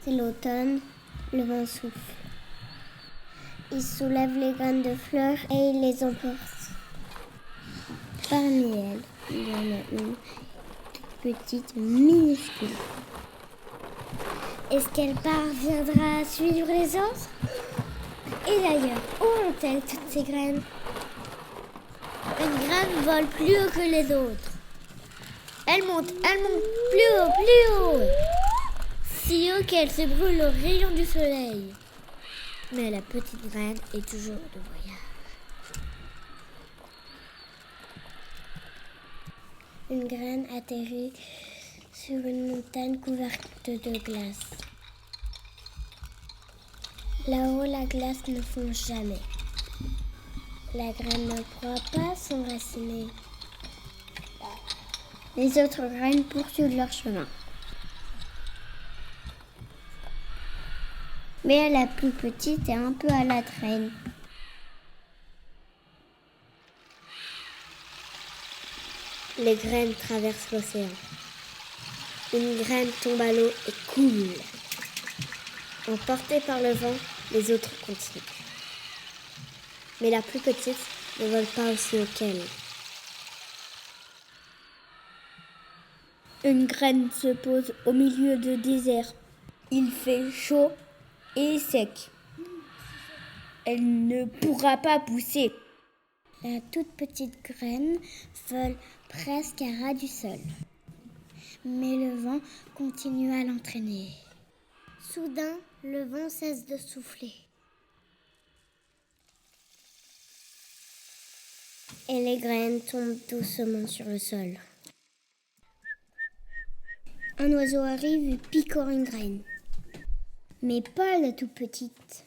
C'est l'automne, le vent souffle. Il soulève les graines de fleurs et il les emporte. Parmi elles, il y en a une petite minuscule. Est-ce qu'elle parviendra à suivre les autres? Et d'ailleurs, où ont-elles toutes ces graines? Une graine vole plus haut que les autres. Elle monte plus haut, si haut qu'elle se brûle au rayon du soleil. Mais la petite graine est toujours de voyage. Une graine atterrit sur une montagne couverte de glace. Là-haut, la glace ne fond jamais. La graine ne pourra pas s'enraciner. Les autres graines poursuivent leur chemin. Mais la plus petite est un peu à la traîne. Les graines traversent l'océan. Une graine tombe à l'eau et coule. Emportée par le vent, les autres continuent. Mais la plus petite ne vole pas aussi haut qu'elle. Une graine se pose au milieu du désert. Il fait chaud et sec. Elle ne pourra pas pousser. La toute petite graine vole presque à ras du sol. Mais le vent continue à l'entraîner. Soudain, le vent cesse de souffler. Et les graines tombent doucement sur le sol. Un oiseau arrive et picore une graine. Mais pas la toute petite.